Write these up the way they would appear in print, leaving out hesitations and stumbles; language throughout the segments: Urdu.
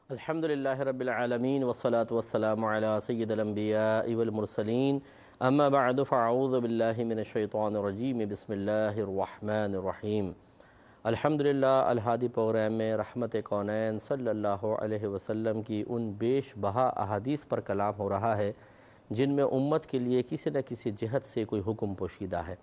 الحمدللہ رب العالمین والصلاة والسلام علی سید الانبیاء والمرسلین اما بعد فاعوذ باللہ من الشیطان الرجیم بسم اللہ الرحمن الرحیم۔ الحمدللہ الہادی پروگرام میں رحمت کونین صلی اللہ علیہ وسلم کی ان بیش بہا احادیث پر کلام ہو رہا ہے جن میں امت کے لیے کسی نہ کسی جہت سے کوئی حکم پوشیدہ ہے،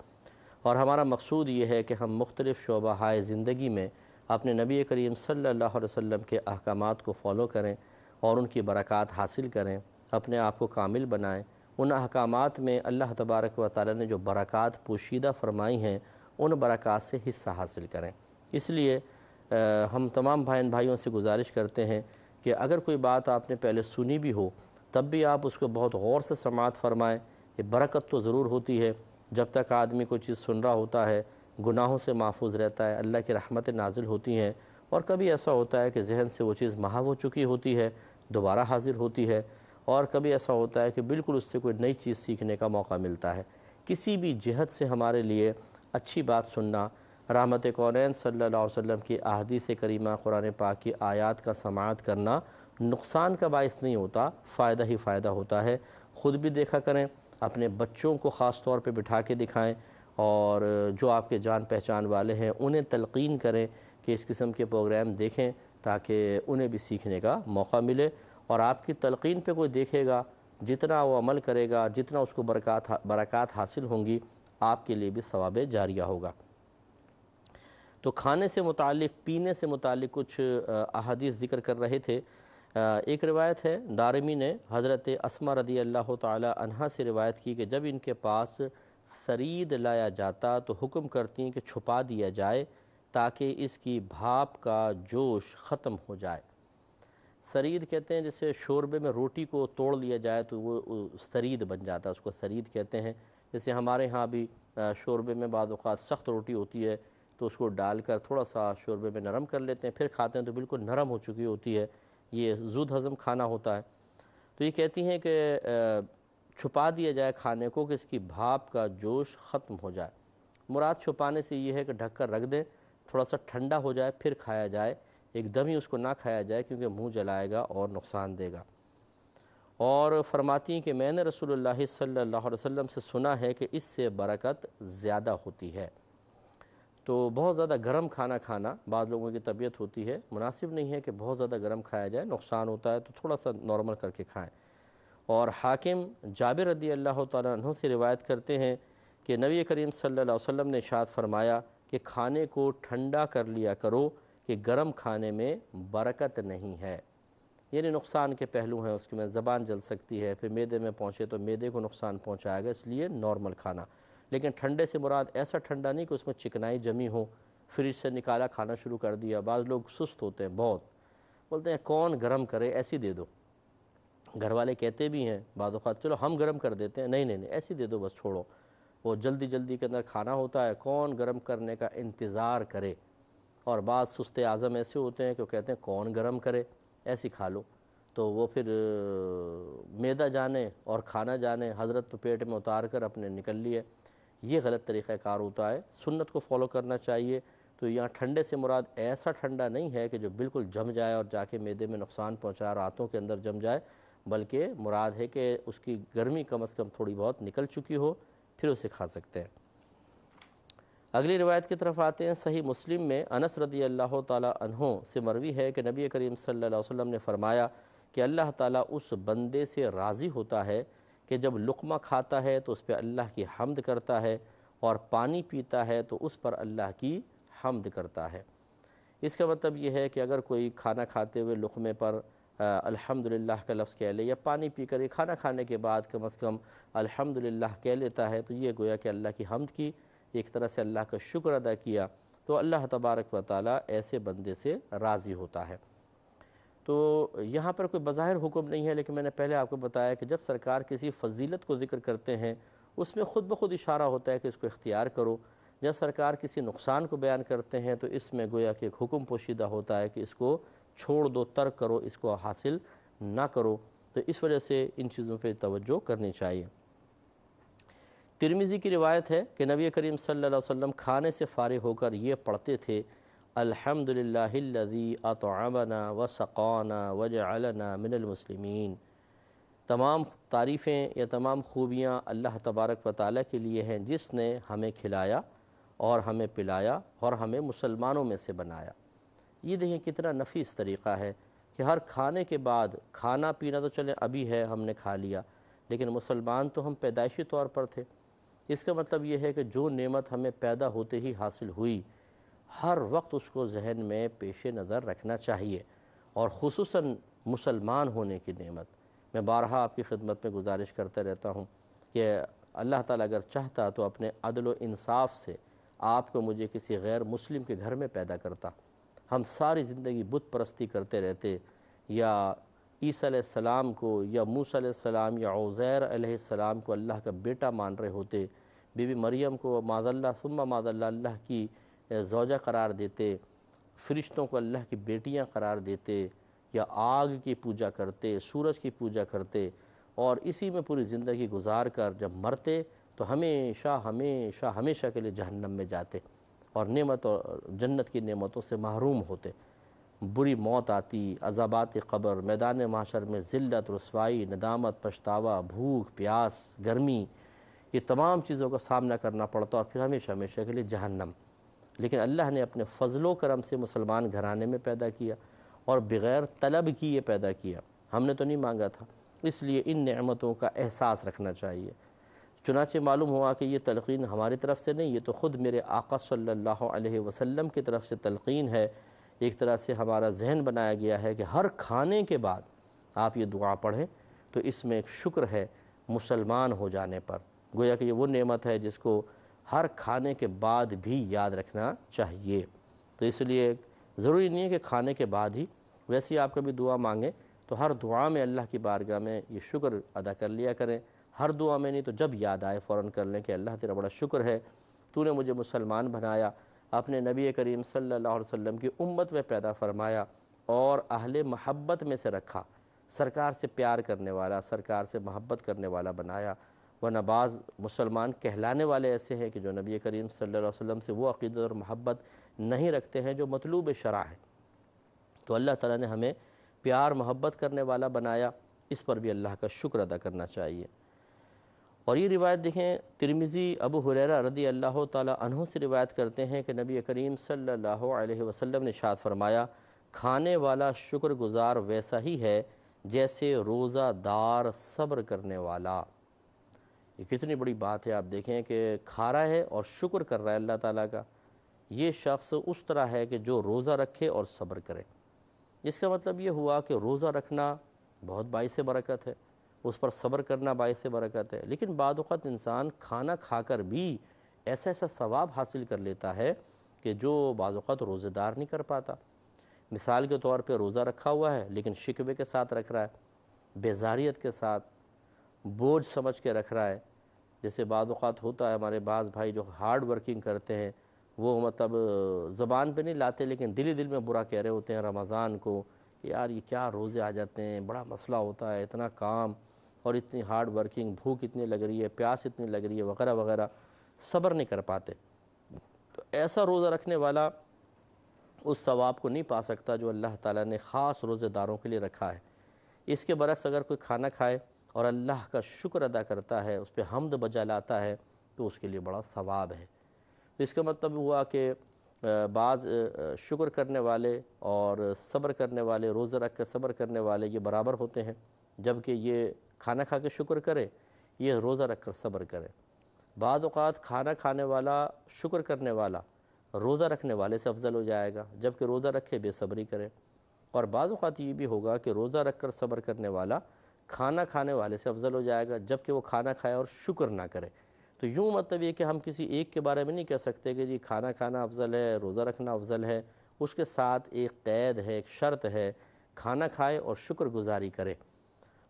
اور ہمارا مقصود یہ ہے کہ ہم مختلف شعبہ ہائے زندگی میں اپنے نبی کریم صلی اللہ علیہ وسلم کے احکامات کو فالو کریں اور ان کی برکات حاصل کریں، اپنے آپ کو کامل بنائیں۔ ان احکامات میں اللہ تبارک و تعالی نے جو برکات پوشیدہ فرمائی ہیں ان برکات سے حصہ حاصل کریں۔ اس لیے ہم تمام بھائیوں سے گزارش کرتے ہیں کہ اگر کوئی بات آپ نے پہلے سنی بھی ہو تب بھی آپ اس کو بہت غور سے سماعت فرمائیں۔ یہ برکت تو ضرور ہوتی ہے، جب تک آدمی کوئی چیز سن رہا ہوتا ہے گناہوں سے محفوظ رہتا ہے، اللہ کی رحمتیں نازل ہوتی ہیں، اور کبھی ایسا ہوتا ہے کہ ذہن سے وہ چیز محو ہو چکی ہوتی ہے، دوبارہ حاضر ہوتی ہے، اور کبھی ایسا ہوتا ہے کہ بالکل اس سے کوئی نئی چیز سیکھنے کا موقع ملتا ہے۔ کسی بھی جہت سے ہمارے لیے اچھی بات سننا، رحمت کونین صلی اللہ علیہ وسلم کی احادیث کریمہ، قرآن پاک کی آیات کا سماعت کرنا نقصان کا باعث نہیں ہوتا، فائدہ ہی فائدہ ہوتا ہے۔ خود بھی دیکھا کریں، اپنے بچوں کو خاص طور پہ بٹھا کے دکھائیں، اور جو آپ کے جان پہچان والے ہیں انہیں تلقین کریں کہ اس قسم کے پروگرام دیکھیں تاکہ انہیں بھی سیکھنے کا موقع ملے، اور آپ کی تلقین پہ کوئی دیکھے گا، جتنا وہ عمل کرے گا، جتنا اس کو برکات حاصل ہوں گی، آپ کے لیے بھی ثواب جاریہ ہوگا۔ تو کھانے سے متعلق، پینے سے متعلق کچھ احادیث ذکر کر رہے تھے۔ ایک روایت ہے، دارمی نے حضرت اسماء رضی اللہ تعالی عنہا سے روایت کی کہ جب ان کے پاس ثرید لایا جاتا تو حکم کرتی ہیں کہ چھپا دیا جائے تاکہ اس کی بھاپ کا جوش ختم ہو جائے۔ ثرید کہتے ہیں جیسے شوربے میں روٹی کو توڑ لیا جائے تو وہ ثرید بن جاتا ہے، اس کو ثرید کہتے ہیں۔ جیسے ہمارے ہاں بھی شوربے میں بعض اوقات سخت روٹی ہوتی ہے تو اس کو ڈال کر تھوڑا سا شوربے میں نرم کر لیتے ہیں، پھر کھاتے ہیں تو بالکل نرم ہو چکی ہوتی ہے، یہ زود ہضم کھانا ہوتا ہے۔ تو یہ کہتی ہیں کہ چھپا دیا جائے کھانے کو کہ اس کی بھاپ کا جوش ختم ہو جائے۔ مراد چھپانے سے یہ ہے کہ ڈھک کر رکھ دیں، تھوڑا سا ٹھنڈا ہو جائے پھر کھایا جائے، ایک دم ہی اس کو نہ کھایا جائے کیونکہ منہ جلائے گا اور نقصان دے گا۔ اور فرماتی ہیں کہ میں نے رسول اللہ صلی اللہ علیہ وسلم سے سنا ہے کہ اس سے برکت زیادہ ہوتی ہے۔ تو بہت زیادہ گرم کھانا کھانا، بعض لوگوں کی طبیعت ہوتی ہے، مناسب نہیں ہے کہ بہت زیادہ گرم کھایا جائے، نقصان ہوتا ہے، تو تھوڑا سا نارمل کر کے کھائیں۔ اور حاکم جابر رضی اللہ تعالیٰ عنہ سے روایت کرتے ہیں کہ نبی کریم صلی اللہ علیہ وسلم نے ارشاد فرمایا کہ کھانے کو ٹھنڈا کر لیا کرو کہ گرم کھانے میں برکت نہیں ہے، یعنی نقصان کے پہلو ہیں اس میں، زبان جل سکتی ہے، پھر معدے میں پہنچے تو معدے کو نقصان پہنچائے گا، اس لیے نارمل کھانا۔ لیکن ٹھنڈے سے مراد ایسا ٹھنڈا نہیں کہ اس میں چکنائی جمی ہو، فریج سے نکالا کھانا شروع کر دیا۔ بعض لوگ سست ہوتے ہیں بہت، بولتے ہیں کون گرم کرے، ایسی دے دو۔ گھر والے کہتے بھی ہیں بعض اوقات چلو ہم گرم کر دیتے ہیں، نہیں نہیں نہیں ایسی دے دو بس، چھوڑو، وہ جلدی جلدی کے اندر کھانا ہوتا ہے، کون گرم کرنے کا انتظار کرے۔ اور بعض سست اعظم ایسے ہوتے ہیں کہ وہ کہتے ہیں کون گرم کرے، ایسی کھا لو، تو وہ پھر معدہ جانے اور کھانا جانے، حضرت تو پیٹ میں اتار کر اپنے نکل لیے۔ یہ غلط طریقہ کار ہوتا ہے، سنت کو فالو کرنا چاہیے۔ تو یہاں ٹھنڈے سے مراد ایسا ٹھنڈا نہیں ہے کہ جو بالکل جم جائے اور جا کے معدے میں نقصان پہنچائے، راتوں کے اندر جم جائے، بلکہ مراد ہے کہ اس کی گرمی کم از کم تھوڑی بہت نکل چکی ہو، پھر اسے کھا سکتے ہیں۔ اگلی روایت کی طرف آتے ہیں۔ صحیح مسلم میں انس رضی اللہ تعالی عنہ سے مروی ہے کہ نبی کریم صلی اللہ علیہ وسلم نے فرمایا کہ اللہ تعالیٰ اس بندے سے راضی ہوتا ہے کہ جب لقمہ کھاتا ہے تو اس پہ اللہ کی حمد کرتا ہے، اور پانی پیتا ہے تو اس پر اللہ کی حمد کرتا ہے۔ اس کا مطلب یہ ہے کہ اگر کوئی کھانا کھاتے ہوئے لقمے پر الحمدللہ کا لفظ کہہ لے، یا پانی پی کر یہ کھانا کھانے کے بعد کم از کم الحمدللہ کہہ لیتا ہے، تو یہ گویا کہ اللہ کی حمد کی، ایک طرح سے اللہ کا شکر ادا کیا، تو اللہ تبارک و تعالیٰ ایسے بندے سے راضی ہوتا ہے۔ تو یہاں پر کوئی بظاہر حکم نہیں ہے، لیکن میں نے پہلے آپ کو بتایا کہ جب سرکار کسی فضیلت کو ذکر کرتے ہیں اس میں خود بخود اشارہ ہوتا ہے کہ اس کو اختیار کرو۔ جب سرکار کسی نقصان کو بیان کرتے ہیں تو اس میں گویا کہ ایک حکم پوشیدہ ہوتا ہے کہ اس کو چھوڑ دو، ترک کرو، اس کو حاصل نہ کرو۔ تو اس وجہ سے ان چیزوں پہ توجہ کرنی چاہیے۔ ترمذی کی روایت ہے کہ نبی کریم صلی اللہ علیہ وسلم کھانے سے فارغ ہو کر یہ پڑھتے تھے: الحمدللہ الذی اطعمنا وسقانا وجعلنا من المسلمین۔ تمام تعریفیں یا تمام خوبیاں اللہ تبارک و تعالیٰ کے لیے ہیں، جس نے ہمیں کھلایا اور ہمیں پلایا اور ہمیں مسلمانوں میں سے بنایا۔ یہ دیکھیں کتنا نفیس طریقہ ہے کہ ہر کھانے کے بعد، کھانا پینا تو چلیں ابھی ہے ہم نے کھا لیا، لیکن مسلمان تو ہم پیدائشی طور پر تھے۔ اس کا مطلب یہ ہے کہ جو نعمت ہمیں پیدا ہوتے ہی حاصل ہوئی، ہر وقت اس کو ذہن میں پیش نظر رکھنا چاہیے، اور خصوصاً مسلمان ہونے کی نعمت۔ میں بارہا آپ کی خدمت میں گزارش کرتا رہتا ہوں کہ اللہ تعالیٰ اگر چاہتا تو اپنے عدل و انصاف سے آپ کو مجھے کسی غیر مسلم کے گھر میں پیدا کرتا، ہم ساری زندگی بت پرستی کرتے رہتے، یا عیسیٰ علیہ السلام کو یا موسیٰ علیہ السلام یا عزیر علیہ السلام کو اللہ کا بیٹا مان رہے ہوتے، بی بی مریم کو معاذ اللہ ثم معاذ اللہ کی زوجہ قرار دیتے، فرشتوں کو اللہ کی بیٹیاں قرار دیتے، یا آگ کی پوجا کرتے، سورج کی پوجا کرتے، اور اسی میں پوری زندگی گزار کر جب مرتے تو ہمیشہ ہمیشہ ہمیشہ کے لیے جہنم میں جاتے اور نعمت اور جنت کی نعمتوں سے محروم ہوتے۔ بری موت آتی، عذابات قبر، میدان محشر میں ذلت، رسوائی، ندامت، پچھتاوا، بھوک، پیاس، گرمی، یہ تمام چیزوں کا سامنا کرنا پڑتا اور پھر ہمیشہ ہمیشہ کے لیے جہنم۔ لیکن اللہ نے اپنے فضل و کرم سے مسلمان گھرانے میں پیدا کیا اور بغیر طلب کی یہ پیدا کیا، ہم نے تو نہیں مانگا تھا، اس لیے ان نعمتوں کا احساس رکھنا چاہیے۔ چنانچہ معلوم ہوا کہ یہ تلقین ہماری طرف سے نہیں، یہ تو خود میرے آقا صلی اللہ علیہ وسلم کی طرف سے تلقین ہے۔ ایک طرح سے ہمارا ذہن بنایا گیا ہے کہ ہر کھانے کے بعد آپ یہ دعا پڑھیں، تو اس میں ایک شکر ہے مسلمان ہو جانے پر، گویا کہ یہ وہ نعمت ہے جس کو ہر کھانے کے بعد بھی یاد رکھنا چاہیے۔ تو اس لیے ضروری نہیں ہے کہ کھانے کے بعد ہی، ویسے آپ کبھی دعا مانگیں تو ہر دعا میں اللہ کی بارگاہ میں یہ شکر ادا کر لیا کریں۔ ہر دعا میں نہیں تو جب یاد آئے فوراً کر لیں کہ اللہ تیرا بڑا شکر ہے، تو نے مجھے مسلمان بنایا، اپنے نبی کریم صلی اللہ علیہ وسلم کی امت میں پیدا فرمایا اور اہل محبت میں سے رکھا، سرکار سے پیار کرنے والا، سرکار سے محبت کرنے والا بنایا۔ ورنہ بعض مسلمان کہلانے والے ایسے ہیں کہ جو نبی کریم صلی اللہ علیہ وسلم سے وہ عقیدت اور محبت نہیں رکھتے ہیں جو مطلوب شرع ہے۔ تو اللہ تعالیٰ نے ہمیں پیار محبت کرنے والا بنایا، اس پر بھی اللہ کا شکر ادا کرنا چاہیے۔ اور یہ روایت دیکھیں، ترمذی ابو ہریرہ رضی اللہ تعالیٰ عنہ سے روایت کرتے ہیں کہ نبی کریم صلی اللہ علیہ وسلم نے ارشاد فرمایا، کھانے والا شکر گزار ویسا ہی ہے جیسے روزہ دار صبر کرنے والا۔ یہ کتنی بڑی بات ہے، آپ دیکھیں کہ کھا رہا ہے اور شکر کر رہا ہے اللہ تعالیٰ کا، یہ شخص اس طرح ہے کہ جو روزہ رکھے اور صبر کرے۔ اس کا مطلب یہ ہوا کہ روزہ رکھنا بہت باعث برکت ہے، اس پر صبر کرنا باعث برکت ہے، لیکن بعض اوقات انسان کھانا کھا کر بھی ایسا ثواب حاصل کر لیتا ہے کہ جو بعض اوقات روزہ دار نہیں کر پاتا۔ مثال کے طور پہ روزہ رکھا ہوا ہے لیکن شکوے کے ساتھ رکھ رہا ہے، بیزاریت کے ساتھ، بوجھ سمجھ کے رکھ رہا ہے۔ جیسے بعض اوقات ہوتا ہے، ہمارے بعض بھائی جو ہارڈ ورکنگ کرتے ہیں وہ مطلب زبان پہ نہیں لاتے لیکن دل ہی دل میں برا کہہ رہے ہوتے ہیں رمضان کو کہ یار یہ کیا روزے آ جاتے ہیں، بڑا مسئلہ ہوتا ہے، اتنا کام اور اتنی ہارڈ ورکنگ، بھوک اتنی لگ رہی ہے، پیاس اتنی لگ رہی ہے وغیرہ وغیرہ، صبر نہیں کر پاتے۔ تو ایسا روزہ رکھنے والا اس ثواب کو نہیں پا سکتا جو اللہ تعالیٰ نے خاص روزے داروں کے لیے رکھا ہے۔ اس کے برعکس اگر کوئی کھانا کھائے اور اللہ کا شکر ادا کرتا ہے، اس پہ حمد بجا لاتا ہے، تو اس کے لیے بڑا ثواب ہے۔ تو اس کا مطلب ہوا کہ بعض شکر کرنے والے اور صبر کرنے والے، روزہ رکھ کے صبر کرنے والے یہ برابر ہوتے ہیں، جبکہ یہ کھانا کھا کے شکر کرے، یہ روزہ رکھ کر صبر کرے۔ بعض اوقات کھانا کھانے والا شکر کرنے والا روزہ رکھنے والے سے افضل ہو جائے گا، جبکہ روزہ رکھے بے صبری کرے۔ اور بعض اوقات یہ بھی ہوگا کہ روزہ رکھ کر صبر کرنے والا کھانا کھانے والے سے افضل ہو جائے گا، جبکہ وہ کھانا کھائے اور شکر نہ کرے۔ تو یوں مطلب یہ کہ ہم کسی ایک کے بارے میں نہیں کہہ سکتے کہ جی کھانا کھانا افضل ہے، روزہ رکھنا افضل ہے، اس کے ساتھ ایک قید ہے، ایک شرط ہے، کھانا کھائے اور شکر گزاری کرے۔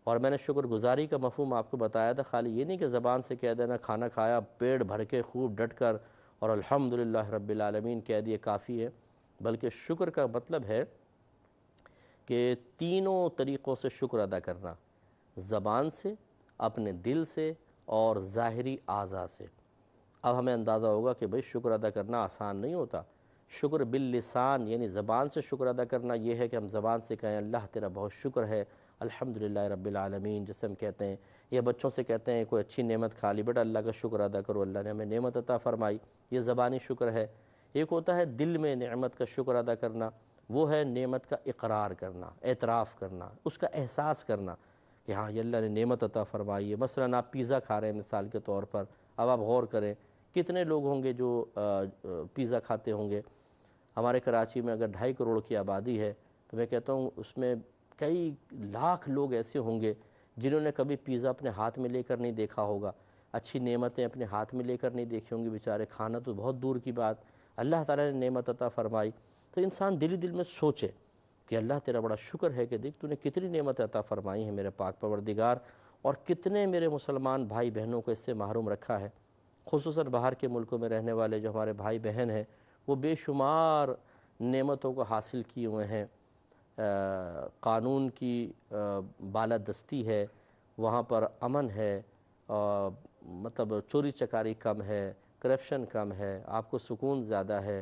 اور میں نے شکر گزاری کا مفہوم آپ کو بتایا تھا، خالی یہ نہیں کہ زبان سے کہہ دینا کھانا کھایا پیٹ بھر کے خوب ڈٹ کر اور الحمدللہ رب العالمین کہہ دیے کافی ہے، بلکہ شکر کا مطلب ہے کہ تینوں طریقوں سے شکر ادا کرنا، زبان سے، اپنے دل سے اور ظاہری اعضاء سے۔ اب ہمیں اندازہ ہوگا کہ بھئی شکر ادا کرنا آسان نہیں ہوتا، شکر باللسان یعنی زبان سے شکر ادا کرنا یہ ہے کہ ہم زبان سے کہیں اللہ تیرا بہت شکر ہے، الحمدللہ رب العالمین، جسے ہم کہتے ہیں، یا بچوں سے کہتے ہیں کوئی اچھی نعمت کھا لی، بیٹا اللہ کا شکر ادا کرو، اللہ نے ہمیں نعمت عطا فرمائی، یہ زبانی شکر ہے۔ ایک ہوتا ہے دل میں نعمت کا شکر ادا کرنا، وہ ہے نعمت کا اقرار کرنا، اعتراف کرنا، اس کا احساس کرنا کہ ہاں یہ اللہ نے نعمت عطا فرمائی ہے۔ مثلاً آپ پیزا کھا رہے ہیں مثال کے طور پر، اب آپ غور کریں کتنے لوگ ہوں گے جو پیزا کھاتے ہوں گے۔ ہمارے کراچی میں اگر 2.5 کروڑ کی آبادی ہے تو میں کہتا ہوں اس میں کئی لاکھ لوگ ایسے ہوں گے جنہوں نے کبھی پیزا اپنے ہاتھ میں لے کر نہیں دیکھا ہوگا، اچھی نعمتیں اپنے ہاتھ میں لے کر نہیں دیکھی ہوں گی، بیچارے کھانا تو بہت دور کی بات، اللہ تعالیٰ نے نعمت عطا فرمائی۔ تو انسان دل ہی دل میں سوچے کہ اللہ تیرا بڑا شکر ہے کہ دیکھ تو نے کتنی نعمت عطا فرمائی ہیں میرے پاک پروردگار، اور کتنے میرے مسلمان بھائی بہنوں کو اس سے محروم رکھا ہے۔ خصوصاً باہر کے ملکوں میں رہنے والے جو ہمارے بھائی بہن ہیں وہ بے شمار نعمتوں کو حاصل کیے ہوئے ہیں، قانون کی بالادستی ہے، وہاں پر امن ہے، مطلب چوری چکاری کم ہے، کرپشن کم ہے، آپ کو سکون زیادہ ہے،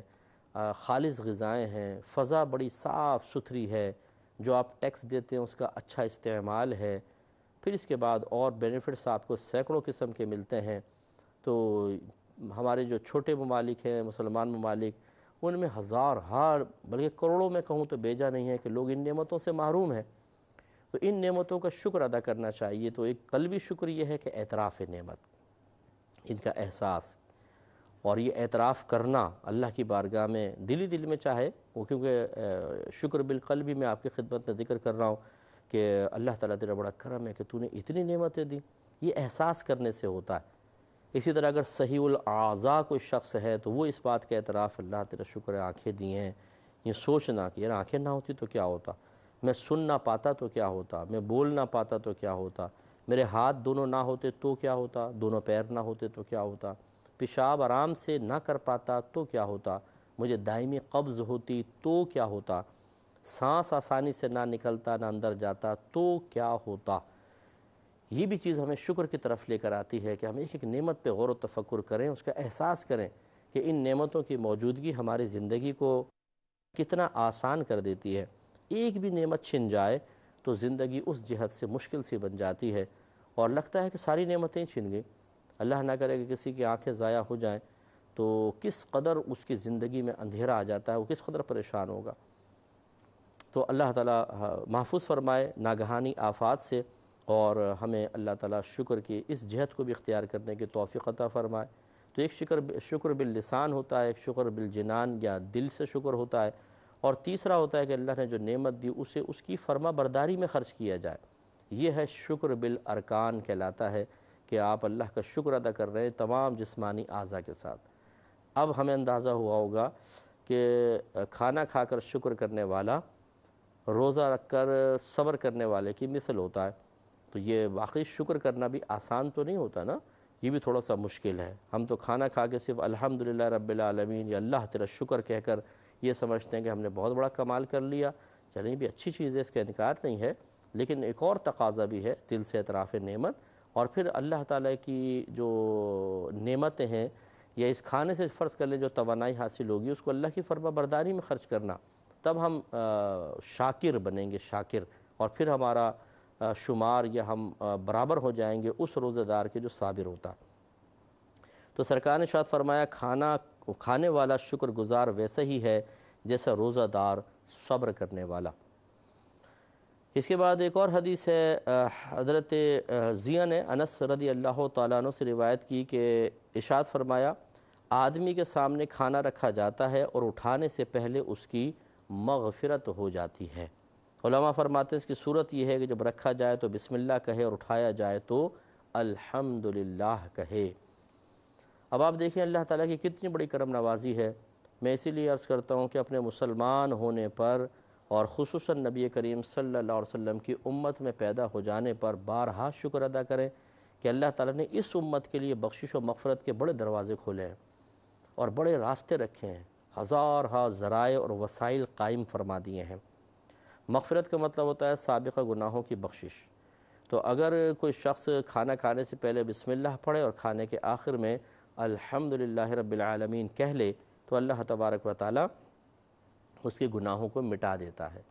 خالص غذائیں ہیں، فضا بڑی صاف ستھری ہے، جو آپ ٹیکس دیتے ہیں اس کا اچھا استعمال ہے، پھر اس کے بعد اور بینیفٹس آپ کو سینکڑوں قسم کے ملتے ہیں۔ تو ہمارے جو چھوٹے ممالک ہیں، مسلمان ممالک، ان میں ہزار بلکہ کروڑوں میں کہوں تو بیجا نہیں ہے کہ لوگ ان نعمتوں سے محروم ہیں۔ تو ان نعمتوں کا شکر ادا کرنا چاہیے۔ تو ایک قلبی شکر یہ ہے کہ اعتراف نعمت، ان کا احساس، اور یہ اعتراف کرنا اللہ کی بارگاہ میں دل ہی دل میں چاہے وہ، کیونکہ شکر بالقلب بھی میں آپ کی خدمت میں ذکر کر رہا ہوں کہ اللہ تعالیٰ تیرا بڑا کرم ہے کہ تو نے اتنی نعمتیں دی، یہ احساس کرنے سے ہوتا ہے۔ اسی طرح اگر صحیح الاعضاء کوئی شخص ہے تو وہ اس بات کا اعتراف، اللہ تیرا شکر ہے آنکھیں دی ہیں، یہ سوچنا کہ یار آنکھیں نہ ہوتی تو کیا ہوتا، میں سن نہ پاتا تو کیا ہوتا، میں بول نہ پاتا تو کیا ہوتا، میرے ہاتھ دونوں نہ ہوتے تو کیا ہوتا، دونوں پیر نہ ہوتے تو کیا ہوتا، پیشاب آرام سے نہ کر پاتا تو کیا ہوتا، مجھے دائمی قبض ہوتی تو کیا ہوتا، سانس آسانی سے نہ نکلتا نہ اندر جاتا تو کیا ہوتا۔ یہ بھی چیز ہمیں شکر کی طرف لے کر آتی ہے کہ ہم ایک ایک نعمت پہ غور و تفکر کریں، اس کا احساس کریں کہ ان نعمتوں کی موجودگی ہماری زندگی کو کتنا آسان کر دیتی ہے۔ ایک بھی نعمت چھن جائے تو زندگی اس جہت سے مشکل سی بن جاتی ہے، اور لگتا ہے کہ ساری نعمتیں چھن گئیں۔ اللہ نہ کرے کہ کسی کی آنکھیں ضائع ہو جائیں تو کس قدر اس کی زندگی میں اندھیرا آ جاتا ہے، وہ کس قدر پریشان ہوگا۔ تو اللہ تعالیٰ محفوظ فرمائے ناگہانی آفات سے، اور ہمیں اللہ تعالیٰ شکر کی اس جہت کو بھی اختیار کرنے کی توفیق عطا فرمائے۔ تو ایک شکر باللسان ہوتا ہے، ایک شکر بالجنان یا دل سے شکر ہوتا ہے، اور تیسرا ہوتا ہے کہ اللہ نے جو نعمت دی اسے اس کی فرما برداری میں خرچ کیا جائے، یہ ہے شکر بالارکان کہلاتا ہے، کہ آپ اللہ کا شکر ادا کر رہے ہیں تمام جسمانی اعضاء کے ساتھ۔ اب ہمیں اندازہ ہوا ہوگا کہ کھانا کھا کر شکر کرنے والا روزہ رکھ کر صبر کرنے والے کی مثل ہوتا ہے۔ تو یہ واقعی شکر کرنا بھی آسان تو نہیں ہوتا نا، یہ بھی تھوڑا سا مشکل ہے۔ ہم تو کھانا کھا کے صرف الحمدللہ رب العالمین یا اللہ تیرا شکر کہہ کر یہ سمجھتے ہیں کہ ہم نے بہت بڑا کمال کر لیا۔ چلیں بھی اچھی چیز ہے، اس کا انکار نہیں ہے، لیکن ایک اور تقاضا بھی ہے دل سے اعتراف نعمت، اور پھر اللہ تعالیٰ کی جو نعمتیں ہیں، یا اس کھانے سے فرض کر لیں جو توانائی حاصل ہوگی اس کو اللہ کی فرما برداری میں خرچ کرنا، تب ہم شاکر بنیں گے، شاکر، اور پھر ہمارا شمار یا ہم برابر ہو جائیں گے اس روزہ دار کے جو صابر ہوتا ہے۔ تو سرکار نے ارشاد فرمایا کھانے والا شکر گزار ویسا ہی ہے جیسا روزہ دار صبر کرنے والا۔ اس کے بعد ایک اور حدیث ہے، حضرت زیاں نے انس رضی اللہ تعالیٰ عنہ سے روایت کی کہ ارشاد فرمایا آدمی کے سامنے کھانا رکھا جاتا ہے اور اٹھانے سے پہلے اس کی مغفرت ہو جاتی ہے۔ علماء فرماتے ہیں اس کی صورت یہ ہے کہ جب رکھا جائے تو بسم اللہ کہے، اور اٹھایا جائے تو الحمدللہ کہے۔ اب آپ دیکھیں اللہ تعالیٰ کی کتنی بڑی کرم نوازی ہے۔ میں اسی لیے عرض کرتا ہوں کہ اپنے مسلمان ہونے پر، اور خصوصاً نبی کریم صلی اللہ علیہ وسلم کی امت میں پیدا ہو جانے پر بارہا شکر ادا کریں کہ اللہ تعالیٰ نے اس امت کے لیے بخشش و مغفرت کے بڑے دروازے کھولے ہیں اور بڑے راستے رکھے ہیں، ہزارہا ذرائع اور وسائل قائم فرما دیے ہیں۔ مغفرت کا مطلب ہوتا ہے سابقہ گناہوں کی بخشش۔ تو اگر کوئی شخص کھانا کھانے سے پہلے بسم اللہ پڑھے اور کھانے کے آخر میں الحمدللہ رب العالمین کہہ لے تو تو اللہ تبارک و تعالیٰ اس کے گناہوں کو مٹا دیتا ہے۔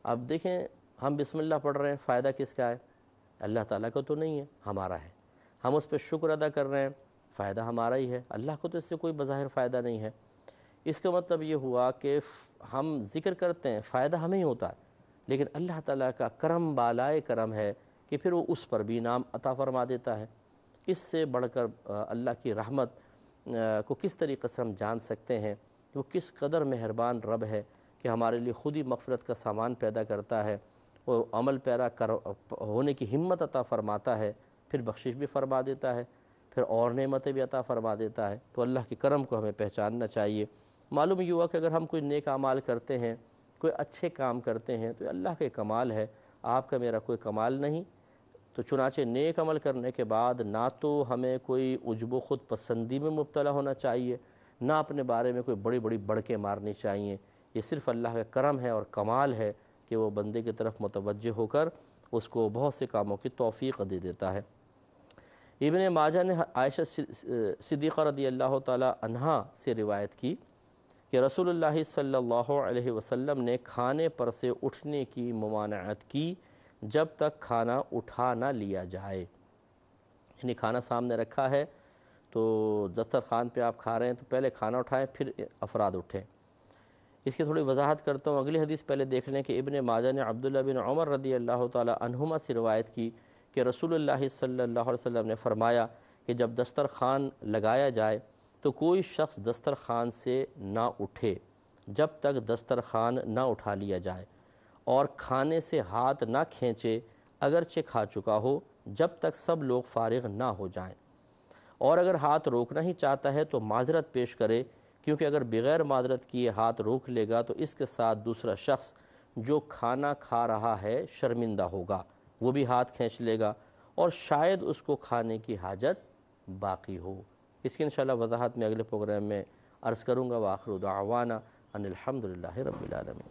اب دیکھیں ہم بسم اللہ پڑھ رہے ہیں، فائدہ کس کا ہے؟ اللہ تعالیٰ کو تو نہیں ہے، ہمارا ہے۔ ہم اس پہ شکر ادا کر رہے ہیں، فائدہ ہمارا ہی ہے، اللہ کو تو اس سے کوئی بظاہر فائدہ نہیں ہے۔ اس کا مطلب یہ ہوا کہ ہم ذکر کرتے ہیں، فائدہ ہمیں ہی ہوتا ہے، لیکن اللہ تعالیٰ کا کرم بالائے کرم ہے کہ پھر وہ اس پر بھی انعام عطا فرما دیتا ہے۔ اس سے بڑھ کر اللہ کی رحمت کو کس طریقے سے ہم جان سکتے ہیں کہ وہ کس قدر مہربان رب ہے کہ ہمارے لیے خود ہی مغفرت کا سامان پیدا کرتا ہے، وہ عمل پیرا ہونے کی ہمت عطا فرماتا ہے، پھر بخشش بھی فرما دیتا ہے، پھر اور نعمتیں بھی عطا فرما دیتا ہے۔ تو اللہ کے کرم کو ہمیں پہچاننا چاہیے۔ معلوم یہ ہوا کہ اگر ہم کوئی نیک اعمال کرتے ہیں، کوئی اچھے کام کرتے ہیں تو یہ اللہ کا کمال ہے، آپ کا میرا کوئی کمال نہیں۔ تو چنانچہ نیک عمل کرنے کے بعد نہ تو ہمیں کوئی عجب و خود پسندی میں مبتلا ہونا چاہیے، نہ اپنے بارے میں کوئی بڑی بڑی بڑکیں مارنی چاہیے۔ یہ صرف اللہ کا کرم ہے اور کمال ہے کہ وہ بندے کی طرف متوجہ ہو کر اس کو بہت سے کاموں کی توفیق دے دیتا ہے۔ ابن ماجہ نے عائشہ صدیقہ رضی اللہ تعالی عنہا سے روایت کی کہ رسول اللہ صلی اللہ علیہ وسلم نے کھانے پر سے اٹھنے کی ممانعت کی جب تک کھانا اٹھا نہ لیا جائے۔ یعنی کھانا سامنے رکھا ہے تو دسترخوان پہ آپ کھا رہے ہیں تو پہلے کھانا اٹھائیں پھر افراد اٹھیں۔ اس کی تھوڑی وضاحت کرتا ہوں، اگلی حدیث پہلے دیکھ لیں کہ ابن ماجہ نے عبداللہ بن عمر رضی اللہ تعالی عنہما سے روایت کی کہ رسول اللہ صلی اللہ علیہ وسلم نے فرمایا کہ جب دسترخوان لگایا جائے تو کوئی شخص دسترخوان سے نہ اٹھے جب تک دسترخوان نہ اٹھا لیا جائے، اور کھانے سے ہاتھ نہ کھینچے اگرچہ کھا چکا ہو جب تک سب لوگ فارغ نہ ہو جائیں، اور اگر ہاتھ روکنا ہی چاہتا ہے تو معذرت پیش کرے، کیونکہ اگر بغیر معذرت کیے ہاتھ روک لے گا تو اس کے ساتھ دوسرا شخص جو کھانا کھا رہا ہے شرمندہ ہوگا، وہ بھی ہاتھ کھینچ لے گا اور شاید اس کو کھانے کی حاجت باقی ہو۔ اس کی انشاءاللہ وضاحت میں اگلے پروگرام میں عرض کروں گا۔ وآخر دعوانا ان الحمدللہ رب العالمین۔